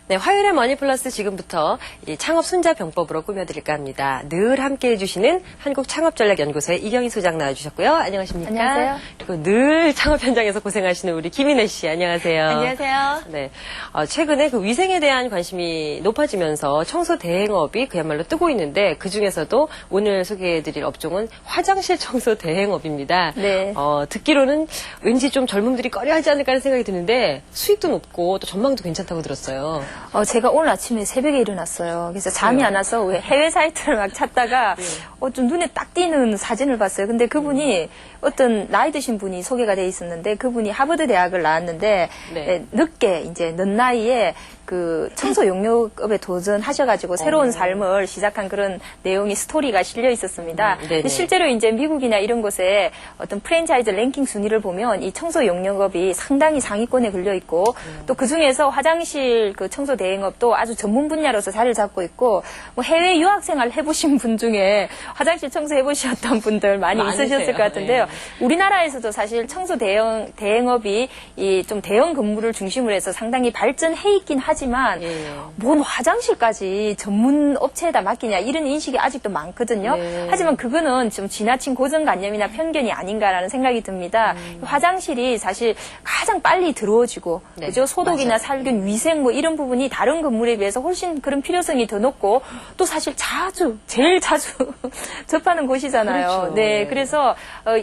네, 화요일의 머니플러스 지금부터 이 창업 손자병법으로 꾸며드릴까 합니다. 늘 함께해 주시는 한국창업전략연구소의 이경희 소장 나와주셨고요. 안녕하십니까? 안녕하세요. 그리고 늘 창업 현장에서 고생하시는 우리 김인혜 씨, 안녕하세요. 안녕하세요. 네, 최근에 그 위생에 대한 관심이 높아지면서 청소 대행업이 그야말로 뜨고 있는데 그 중에서도 오늘 소개해드릴 업종은 화장실 청소 대행업입니다. 네. 듣기로는 왠지 좀 젊은들이 꺼려하지 않을까 하는 생각이 드는데 수익도 높고 또 전망도 괜찮다고 들었어요. 제가 오늘 아침에 새벽에 일어났어요. 그래서 잠이 안 와서 해외 사이트를 막 찾다가 좀 눈에 딱 띄는 사진을 봤어요. 근데 그분이 어떤 나이 드신 분이 소개가 돼 있었는데 그분이 하버드 대학을 나왔는데 늦게 이제 늦 나이에 그 청소 용역업에 도전하셔가지고 새로운 삶을 시작한 그런 내용이 스토리가 실려 있었습니다. 근데 실제로 이제 미국이나 이런 곳에 어떤 프랜차이즈 랭킹 순위를 보면 이 청소 용역업이 상당히 상위권에 걸려 있고 또 그 중에서 화장실 그 청소 대행업도 아주 전문 분야로서 자리를 잡고 있고 뭐 해외 유학생활 해보신 분 중에 화장실 청소 해보셨던 분들 많이 있으셨을 것 같은데요. 우리나라에서도 사실 청소 대행업이 이 좀 대형 건물을 중심으로 해서 상당히 발전해 있긴 하지만 뭔 화장실까지 전문 업체에다 맡기냐 이런 인식이 아직도 많거든요. 하지만 그거는 좀 지나친 고정관념이나 편견이 아닌가라는 생각이 듭니다. 화장실이 사실 가장 빨리 들어오지고 그죠? 소독이나 살균, 위생 뭐 이런 부분이 다른 건물에 비해서 훨씬 그런 필요성이 더 높고 또 사실 제일 자주 접하는 곳이잖아요. 그렇죠. 네, 그래서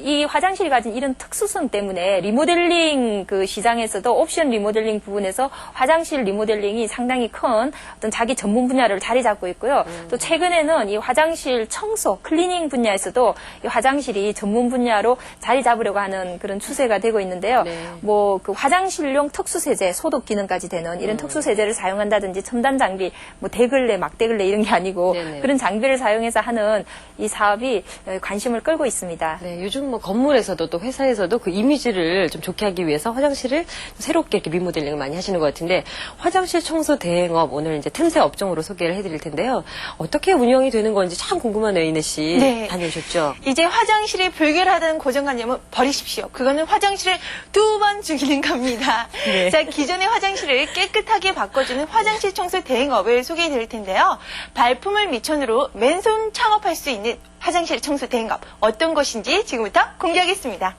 이 화장실이 가진 이런 특수성 때문에 리모델링 그 시장에서도 옵션 리모델링 부분에서 화장실 리모델링이 상당히 큰 어떤 자기 전문 분야를 자리 잡고 있고요. 또 최근에는 이 화장실 청소, 클리닝 분야에서도 이 화장실이 전문 분야로 자리 잡으려고 하는 그런 추세가 되고 있는데요. 뭐 그 화장실용 특수세제, 소독 기능까지 되는 이런 특수세제를 사용한다든지 첨단 장비, 뭐 대걸레, 막대걸레 이런 게 아니고 그런 장비를 사용해서 하는 이 사업이 관심을 끌고 있습니다. 네, 요즘 뭐 건물에서도 또 회사에서도 그 이미지를 좀 좋게 하기 위해서 화장실을 새롭게 이렇게 리모델링을 많이 하시는 것 같은데 화장실 청소 대행업 오늘 이제 틈새 업종으로 소개를 해드릴 텐데요. 어떻게 운영이 되는 건지 참 궁금하네요, 이내 씨. 네. 다녀오셨죠? 이제 화장실이 불결하다는 고정관념은 버리십시오. 그거는 화장실을 2번 죽이는 겁니다. 자, 기존의 화장실을 깨끗하게 바꿔주는 화장실 청소 대행업을 소개해드릴 텐데요. 발품을 미천으로 맨손 창업할 수 있는 화장실 청소 대행업 어떤 것인지 지금부터 공개하겠습니다.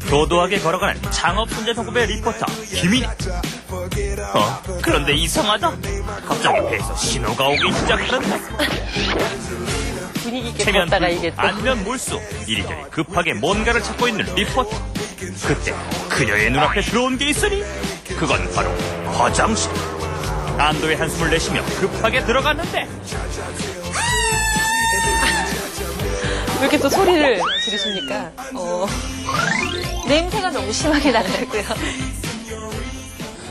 도도하게 걸어가는 창업 손자병법의 리포터 김인혜. 그런데 이상하다. 갑자기 배에서 신호가 오기 시작하는데. 분위기 있게 체면 걷다가 불고 이게 또. 아니면 물속 이리저리 급하게 뭔가를 찾고 있는 리포터. 그때 그녀의 눈앞에 들어온 게 있으니 그건 바로 화장실. 안도의 한숨을 내쉬며 급하게 들어갔는데 왜 이렇게 또 소리를 지르십니까? 냄새가 너무 심하게 나더라고요.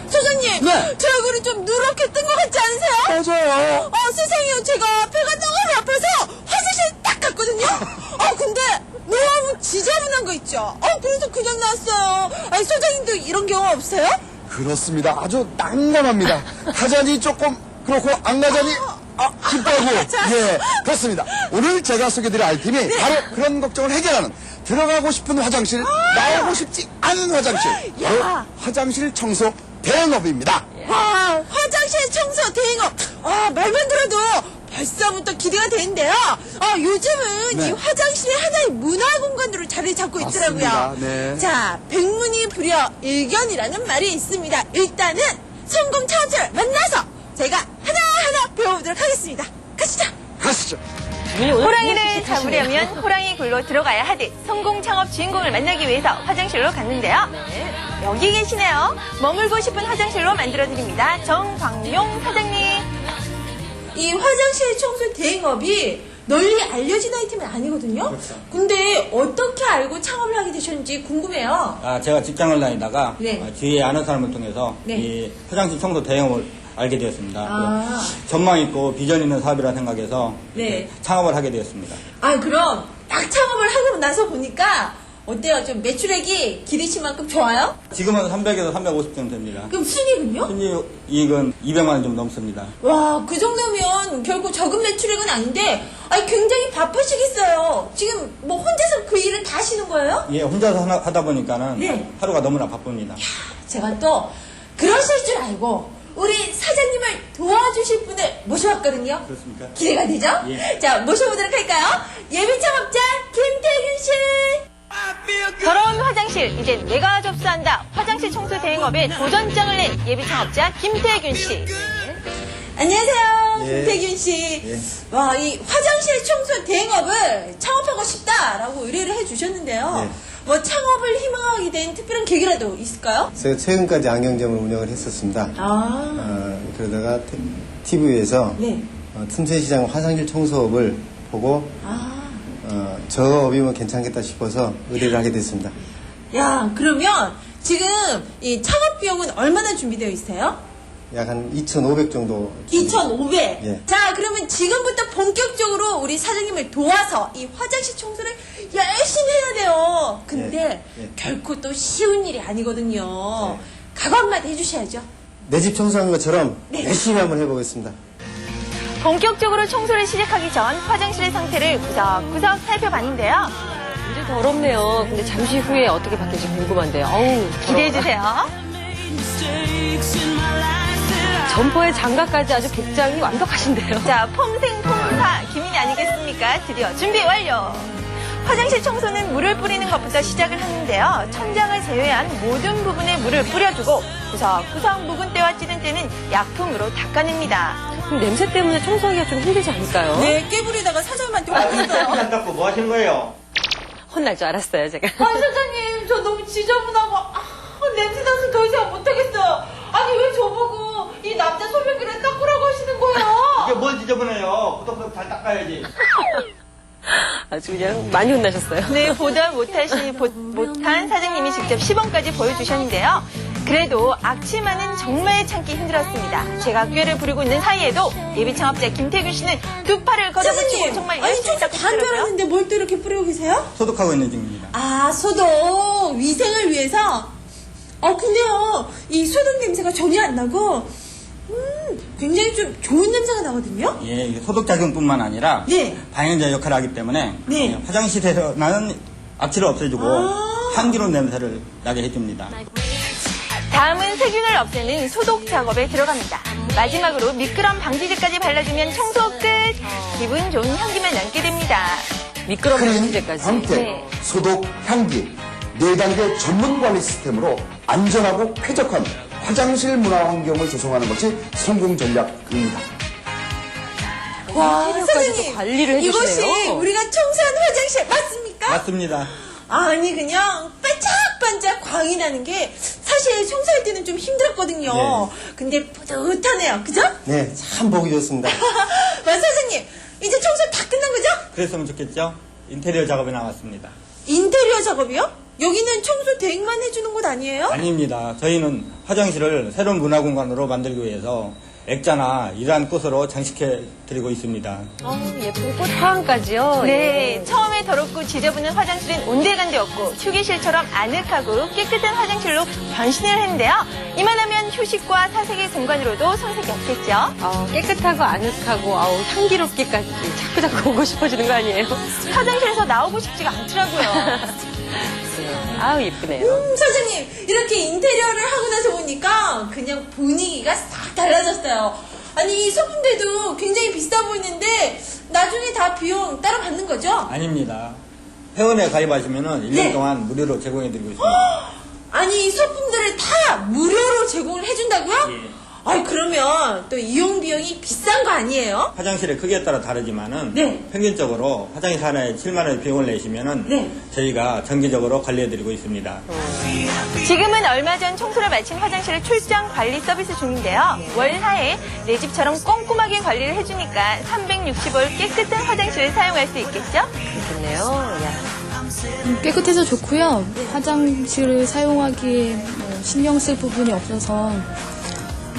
소장님, 네. 제 얼굴이 좀 누렇게 뜬 것 같지 않으세요? 맞아요. 세상에요. 제가 배가 너무 아파서 화장실 딱 갔거든요. 근데 너무 지저분한 거 있죠. 그래서 그냥 나왔어요. 아니, 소장님도 이런 경우 없어요? 그렇습니다. 아주 난감합니다. 가자니 조금 그렇고 안 가자니 기뻐하고 예 그렇습니다. 오늘 제가 소개드릴 아이템이 바로 그런 걱정을 해결하는 들어가고 싶은 화장실 나오고 싶지 않은 화장실 바로 화장실 청소 대행업입니다. 와, 화장실 청소 대행업. 말만 들어도 벌써부터 기대가 되는데요. 요즘은 네. 이 화장실이 하나의 문화 공간으로 자리 잡고 있더라고요. 맞습니다. 네. 자, 백문이 불여 일견이라는 말이 있습니다. 일단은 성공 창업자를 만나서 제가 하나하나 배워보도록 하겠습니다. 가시죠. 가시죠. 호랑이를 잡으려면 호랑이 굴로 들어가야 하듯 성공 창업 주인공을 만나기 위해서 화장실로 갔는데요. 여기 계시네요. 머물고 싶은 화장실로 만들어드립니다. 정광용 사장님. 이 화장실 청소 대행업이 널리 알려진 아이템은 아니거든요. 그렇죠. 근데 어떻게 알고 창업을 하게 되셨는지 궁금해요. 제가 직장을 다니다가 네. 주위에 아는 사람을 통해서 네. 이 화장실 청소 대행업을 알게 되었습니다. 전망 있고 비전 있는 사업이라 생각해서 네. 창업을 하게 되었습니다. 그럼 딱 창업을 하고 나서 보니까 어때요? 좀 매출액이 기대신 만큼 좋아요? 지금은 300에서 350 정도 됩니다. 그럼 순이익은요? 순이익은 200만 원 좀 넘습니다. 와, 그 정도면 결국 적은 매출액은 아닌데, 굉장히 바쁘시겠어요. 지금 뭐 혼자서 그 일을 다 하시는 거예요? 예, 혼자서 하다 보니까는 네. 하루가 너무나 바쁩니다. 제가 또 그러실 줄 알고 우리 사장님을 도와주실 분을 모셔왔거든요. 그렇습니까? 기대가 되죠? 예. 자, 모셔보도록 할까요? 예비창업자 김태균 씨. 더러운 화장실 이제 내가 접수한다. 화장실 청소 대행업에 도전장을 낸 예비창업자 김태균 씨. 안녕하세요, 예. 김태균 씨. 예. 와, 이 화장실 청소 대행업을 창업하고 싶다라고 의뢰를 해주셨는데요. 예. 뭐 창업을 희망하게 된 특별한 계기라도 있을까요? 제가 최근까지 안경점을 운영을 했었습니다. 그러다가 TV에서 네. 틈새 시장 화장실 청소업을 보고 저 업이면 괜찮겠다 싶어서 의뢰를 하게 됐습니다. 야, 그러면 지금 이 창업 비용은 얼마나 준비되어 있어요? 약 한 2,500 정도. 2,500. 예. 자, 그러면 지금부터 본격적으로 우리 사장님을 도와서 이 화장실 청소를 열심히 해야 돼요. 근데 예. 결코 또 쉬운 일이 아니거든요. 예. 각오 한마디 해주셔야죠. 내 집 청소하는 것처럼 네. 열심히 한번 해보겠습니다. 본격적으로 청소를 시작하기 전 화장실의 상태를 구석구석 살펴봤는데요. 굉장히 더럽네요. 근데 잠시 후에 어떻게 바뀔지 궁금한데요. 어우, 기대해주세요. 점퍼에 장갑까지 아주 복장이 완벽하신데요. 자, 폼생폼사 기민이 아니겠습니까? 드디어 준비 완료. 화장실 청소는 물을 뿌리는 것부터 시작을 하는데요. 천장을 제외한 모든 부분에 물을 뿌려주고 구석구석 묵은 때와 찌든 때는 약품으로 닦아냅니다. 그럼 냄새 때문에 청소하기가 좀 힘들지 않을까요? 네, 깨부리다가 사장님한테 혼났어요. 안 닦고 뭐 하시는 거예요? 혼날 줄 알았어요, 제가. 사장님, 저 너무 지저분하고 냄새 나서 더 이상 못하겠어요. 아니, 왜 저보고 이 남자 소변기를 닦으라고 하시는 거예요? 이게 뭘 지저분해요? 구석구석 잘 닦아야지. 아주 그냥 많이 혼나셨어요. 네, 보다 못한 사장님이 직접 시범까지 보여주셨는데요. 그래도 악취만은 정말 참기 힘들었습니다. 제가 꾀를 부리고 있는 사이에도 예비창업자 김태균 씨는 두 팔을 걷어붙이고 사장님, 정말 아니, 열심히 청소 다 줄 닦으시더라고요. 알았는데 뭘 또 이렇게 뿌리고 계세요? 소독하고 있는 중입니다. 아, 소독. 위생을 위해서? 근데요, 이 소독 냄새가 전혀 안 나고, 굉장히 좀 좋은 냄새가 나거든요? 예, 이게 소독 작용뿐만 아니라 네. 방향제 역할을 하기 때문에 네. 예, 화장실에서 나는 악취를 없애주고 향기로운 냄새를 나게 해줍니다. 다음은 세균을 없애는 소독 작업에 들어갑니다. 마지막으로 미끄럼 방지제까지 발라주면 청소 끝! 기분 좋은 향기만 남게 됩니다. 미끄럼 크림, 방지제까지. 광택, 네. 소독, 향기 4단계 전문 관리 시스템으로 안전하고 쾌적한 화장실 문화 환경을 조성하는 것이 성공 전략입니다. 와, 인테리어까지도 사장님. 관리를 해주시네요. 이것이 우리가 청소한 화장실 맞습니까? 맞습니다. 아니, 그냥 반짝반짝 광이 나는 게 사실 청소할 때는 좀 힘들었거든요. 네. 근데 뿌듯하네요. 그죠? 네, 참 보기 좋습니다. 와, 사장님. 이제 청소 다 끝난 거죠? 그랬으면 좋겠죠? 인테리어 작업에 나왔습니다. 인테리어 작업이요? 여기는 청소 대행만 해주는 곳 아니에요? 아닙니다. 저희는 화장실을 새로운 문화 공간으로 만들기 위해서 액자나 이러한 꽃으로 장식해 드리고 있습니다. 예쁜 꽃 화환까지요. 네, 예. 처음에 더럽고 지저분한 화장실은 온데간데 없고 휴게실처럼 아늑하고 깨끗한 화장실로 변신을 했는데요. 이만하면 휴식과 사색의 공간으로도 손색이 없겠죠. 깨끗하고 아늑하고 향기롭기까지 자꾸자꾸 오고 싶어지는 거 아니에요? 화장실에서 나오고 싶지가 않더라고요. 아우, 예쁘네요. 사장님, 이렇게 인테리어를 하고 나서 보니까 그냥 분위기가 싹 달라졌어요. 아니, 이 소품들도 굉장히 비싸 보이는데 나중에 다 비용 따로 받는 거죠? 아닙니다. 회원에 가입하시면 1년 네. 동안 무료로 제공해드리고 있습니다. 아니, 이 소품들을 다 무료로 제공을 해준다고요? 예. 아니, 그러면 또 이용 비용이 비싼 거 아니에요? 화장실의 크기에 따라 다르지만은 네. 평균적으로 화장실 하나에 7만 원의 비용을 내시면은 네. 저희가 정기적으로 관리해드리고 있습니다. 지금은 얼마 전 청소를 마친 화장실을 출장 관리 서비스 중인데요. 월 하에 내 집처럼 꼼꼼하게 관리를 해주니까 360월 깨끗한 화장실을 사용할 수 있겠죠? 좋네요. 깨끗해서 좋고요. 화장실을 사용하기에 신경 쓸 부분이 없어서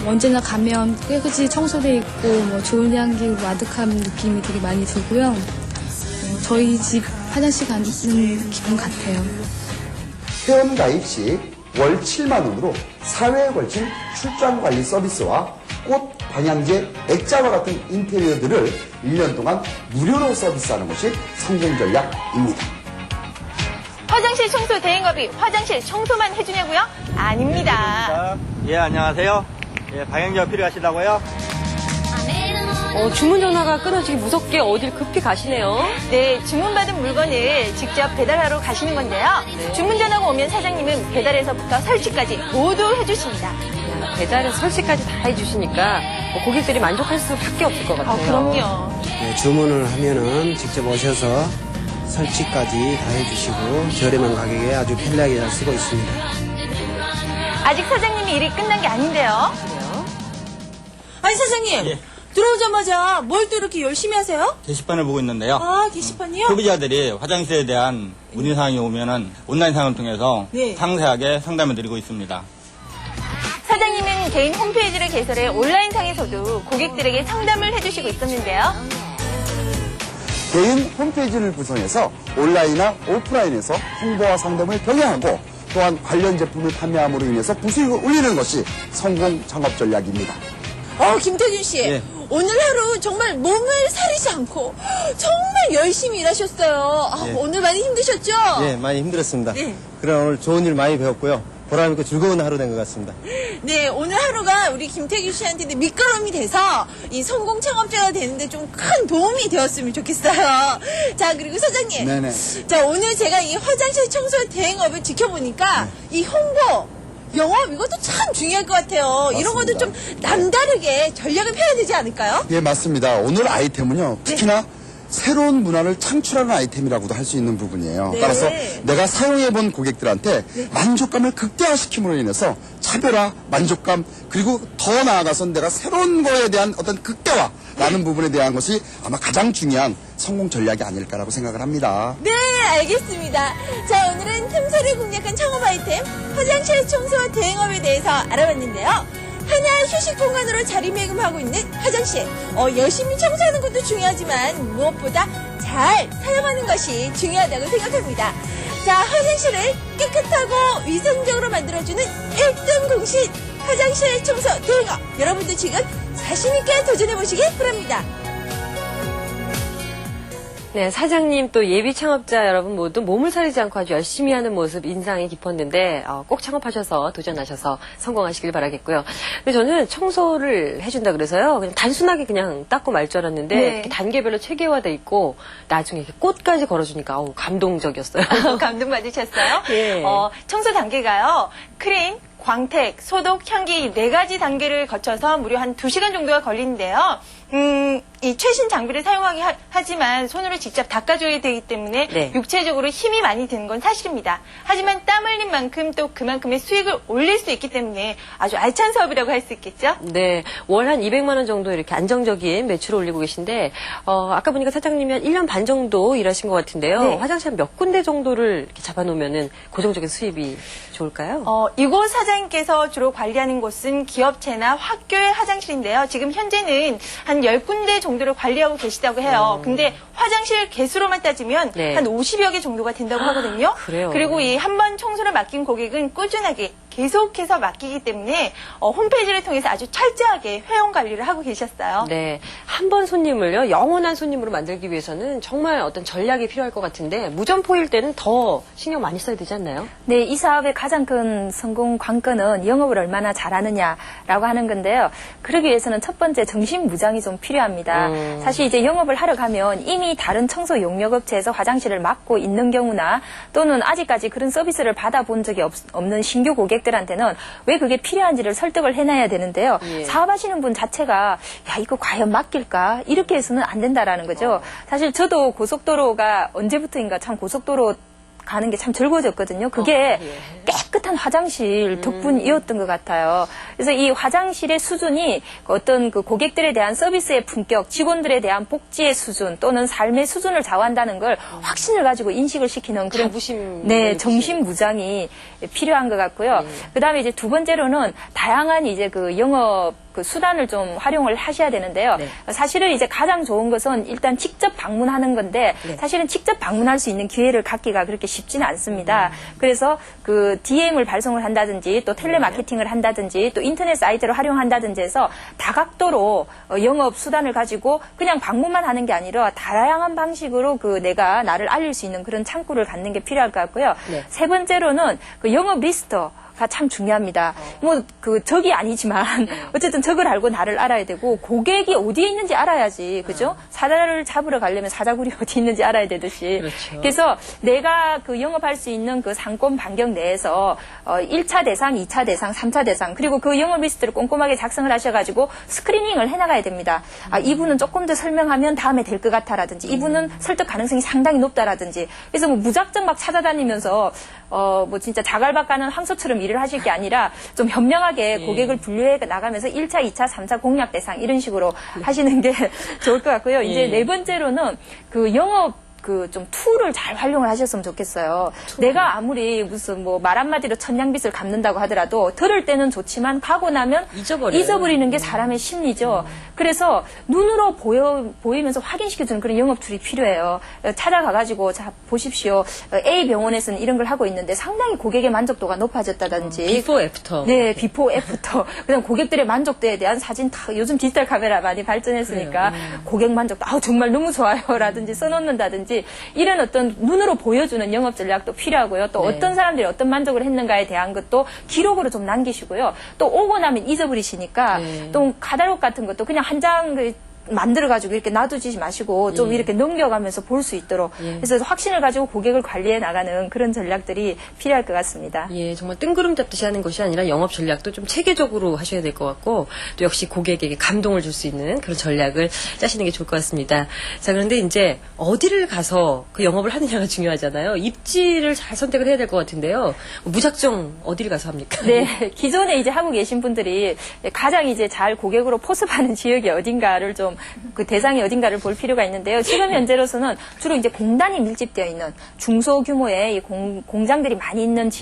언제나 가면 깨끗이 청소돼 있고 좋은 향기, 아득한 느낌이 되게 많이 들고요. 저희 집 화장실 가는 기분 같아요. 회원 가입 시 월 7만 원으로 사회에 걸친 출장 관리 서비스와 꽃, 방향제, 액자와 같은 인테리어들을 1년 동안 무료로 서비스하는 것이 성공 전략입니다. 화장실 청소 대행업이 화장실 청소만 해주냐고요? 아닙니다. 예, 안녕하세요. 예, 방향제가 필요하시다고요? 주문 전화가 끊어지기 무섭게 어딜 급히 가시네요. 네, 주문받은 물건을 직접 배달하러 가시는 건데요. 주문 전화가 오면 사장님은 배달에서부터 설치까지 모두 해주십니다. 배달에서 설치까지 다 해주시니까 고객들이 만족할 수밖에 없을 것 같아요. 그럼요. 네, 주문을 하면은 직접 오셔서 설치까지 다 해주시고 저렴한 가격에 아주 편리하게 잘 쓰고 있습니다. 아직 사장님이 일이 끝난 게 아닌데요. 아니, 사장님. 예. 들어오자마자 뭘 또 이렇게 열심히 하세요? 게시판을 보고 있는데요. 아, 게시판이요? 소비자들이 화장실에 대한 문의사항이 오면은 온라인 상을 통해서 네. 상세하게 상담을 드리고 있습니다. 사장님은 개인 홈페이지를 개설해 온라인상에서도 고객들에게 상담을 해주시고 있었는데요. 개인 홈페이지를 구성해서 온라인이나 오프라인에서 홍보와 상담을 병행하고 또한 관련 제품을 판매함으로 인해서 부수익을 올리는 것이 성공 창업 전략입니다. 김태균 씨. 예. 오늘 하루 정말 몸을 사리지 않고 정말 열심히 일하셨어요. 예. 오늘 많이 힘드셨죠? 예, 많이 힘들었습니다. 네. 그러나 오늘 좋은 일 많이 배웠고요. 보람있고 즐거운 하루 된 것 같습니다. 네, 오늘 하루가 우리 김태균 씨한테는 밑거름이 돼서 이 성공 창업자가 되는데 좀 큰 도움이 되었으면 좋겠어요. 자, 그리고 사장님. 네네. 자, 오늘 제가 이 화장실 청소 대행업을 지켜보니까 이 홍보, 영업 이것도 참 중요할 것 같아요. 이런 것도 좀 남다르게 전략을 펴야 되지 않을까요? 예, 맞습니다. 오늘 아이템은요, 특히나 새로운 문화를 창출하는 아이템이라고도 할 수 있는 부분이에요. 네. 따라서 내가 사용해본 고객들한테 만족감을 극대화시킴으로 인해서 차별화, 만족감, 그리고 더 나아가선 내가 새로운 거에 대한 어떤 극대화라는 부분에 대한 것이 아마 가장 중요한 성공 전략이 아닐까라고 생각을 합니다. 네, 알겠습니다. 자, 오늘은 틈새를 공략한 창업 아이템 화장실 청소 대행업에 대해서 알아봤는데요. 하나의 휴식 공간으로 자리매김하고 있는 화장실. 열심히 청소하는 것도 중요하지만 무엇보다 잘 사용하는 것이 중요하다고 생각합니다. 자, 화장실을 깨끗하고 위생적으로 만들어주는 1등 공신 화장실 청소 대행업. 여러분도 지금 자신있게 도전해보시기 바랍니다. 네, 사장님 또 예비 창업자 여러분 모두 몸을 사리지 않고 아주 열심히 하는 모습 인상이 깊었는데 꼭 창업하셔서 도전하셔서 성공하시길 바라겠고요. 근데 저는 청소를 해준다 그래서요. 그냥 단순하게 그냥 닦고 말 줄 알았는데 네. 이렇게 단계별로 체계화돼 있고 나중에 이렇게 꽃까지 걸어주니까 감동적이었어요. 감동받으셨어요? 예. 청소 단계가요. 크림, 광택, 소독, 향기 4가지 단계를 거쳐서 무려 한 2시간 정도가 걸리는데요. 이 최신 장비를 사용하기 하지만 손으로 직접 닦아줘야 되기 때문에 네. 육체적으로 힘이 많이 드는 건 사실입니다. 하지만 땀 흘린 만큼 또 그만큼의 수익을 올릴 수 있기 때문에 아주 알찬 사업이라고 할 수 있겠죠? 네, 월 한 200만 원 정도 이렇게 안정적인 매출을 올리고 계신데 아까 보니까 사장님이 한 1년 반 정도 일하신 것 같은데요. 네. 화장실 한 몇 군데 정도를 이렇게 잡아놓으면 고정적인 수입이 좋을까요? 이곳 사장님께서 주로 관리하는 곳은 기업체나 학교의 화장실인데요. 지금 현재는 한 10군데 정도를 관리하고 계시다고 해요. 근데 화장실 개수로만 따지면 네. 한 50여 개 정도가 된다고 하거든요. 그래요? 그리고 이 한 번 청소를 맡긴 고객은 꾸준하게 계속해서 맡기기 때문에 홈페이지를 통해서 아주 철저하게 회원 관리를 하고 계셨어요. 네, 한 번 손님을요 영원한 손님으로 만들기 위해서는 정말 어떤 전략이 필요할 것 같은데 무점포일 때는 더 신경 많이 써야 되지 않나요? 네, 이 사업의 가장 큰 성공 관건은 영업을 얼마나 잘하느냐라고 하는 건데요. 그러기 위해서는 첫 번째 정신무장이 좀 필요합니다. 사실 이제 영업을 하러 가면 이미 다른 청소 용역업체에서 화장실을 맡고 있는 경우나 또는 아직까지 그런 서비스를 받아본 적이 없는 신규 고객들한테는 왜 그게 필요한지를 설득을 해놔야 되는데요. 예. 사업하시는 분 자체가 야 이거 과연 맡길까? 이렇게 해서는 안 된다라는 거죠. 사실 저도 고속도로가 언제부터인가 참 고속도로 가는 게 참 즐거워졌거든요. 그게 깨끗한 화장실 덕분이었던 것 같아요. 그래서 이 화장실의 수준이 어떤 그 고객들에 대한 서비스의 품격, 직원들에 대한 복지의 수준 또는 삶의 수준을 좌우한다는 걸 확신을 가지고 인식을 시키는 그런 자부심. 네, 정신무장이 필요한 것 같고요. 그다음에 이제 두 번째로는 다양한 이제 그 영업 그 수단을 좀 활용을 하셔야 되는데요. 네. 사실은 이제 가장 좋은 것은 일단 직접 방문하는 건데 네. 사실은 직접 방문할 수 있는 기회를 갖기가 그렇게 쉽지는 않습니다. 그래서 그 DM을 발송을 한다든지 또 텔레마케팅을 한다든지 또 인터넷 사이트를 활용한다든지 해서 다각도로 영업 수단을 가지고 그냥 방문만 하는 게 아니라 다양한 방식으로 그 내가 나를 알릴 수 있는 그런 창구를 갖는 게 필요할 것 같고요. 네. 세 번째로는 그 영업 리스트가 참 중요합니다. 뭐 그 적이 아니지만 어쨌든 적을 알고 나를 알아야 되고 고객이 어디에 있는지 알아야지, 그죠? 사자를 잡으러 가려면 사자굴이 어디 있는지 알아야 되듯이. 그렇죠. 그래서 내가 그 영업할 수 있는 그 상권 반경 내에서 1차 대상, 2차 대상, 3차 대상 그리고 그 영업 리스트를 꼼꼼하게 작성을 하셔가지고 스크리닝을 해나가야 됩니다. 아, 이분은 조금 더 설명하면 다음에 될 것 같아라든지 이분은 설득 가능성이 상당히 높다라든지 그래서 뭐 무작정 막 찾아다니면서 뭐 진짜 자갈밭 가는 황소처럼 일을 하실 게 아니라 좀 현명하게 고객을 분류해 나가면서 1차, 2차, 3차 공략 대상 이런 식으로 하시는 게 좋을 것 같고요. 이제 네 번째로는 그 영업 그 좀 툴을 잘 활용을 하셨으면 좋겠어요. 내가 아무리 무슨 뭐 말 한마디로 천냥빚을 갚는다고 하더라도 들을 때는 좋지만 가고 나면 잊어버리는 게 사람의 심리죠. 그래서 눈으로 보이면서 확인시켜주는 그런 영업 툴이 필요해요. 찾아가가지고 자 보십시오. A 병원에서는 이런 걸 하고 있는데 상당히 고객의 만족도가 높아졌다든지. 비포 애프터. 네, 비포 애프터. 그다음 고객들의 만족도에 대한 사진 다 요즘 디지털 카메라 많이 발전했으니까 고객 만족도 정말 너무 좋아요라든지 써놓는다든지 이런 어떤 눈으로 보여주는 영업 전략도 필요하고요. 또 어떤 사람들이 어떤 만족을 했는가에 대한 것도 기록으로 좀 남기시고요. 또 오고 나면 잊어버리시니까 또 카탈로그 같은 것도 그냥 한 장 만들어가지고 이렇게 놔두지 마시고 좀 이렇게 넘겨가면서 볼 수 있도록 그래서 확신을 가지고 고객을 관리해 나가는 그런 전략들이 필요할 것 같습니다. 예, 정말 뜬구름 잡듯이 하는 것이 아니라 영업 전략도 좀 체계적으로 하셔야 될 것 같고 또 역시 고객에게 감동을 줄 수 있는 그런 전략을 짜시는 게 좋을 것 같습니다. 자, 그런데 이제 어디를 가서 그 영업을 하느냐가 중요하잖아요. 입지를 잘 선택을 해야 될 것 같은데요. 무작정 어디를 가서 합니까? 네, 기존에 이제 하고 계신 분들이 가장 이제 잘 고객으로 포섭하는 지역이 어딘가를 좀 그 대상이 어딘가를 볼 필요가 있는데요. 지금 현재로서는 주로 이제 공단이 밀집되어 있는 중소규모의 공장들이 많이 있는 지역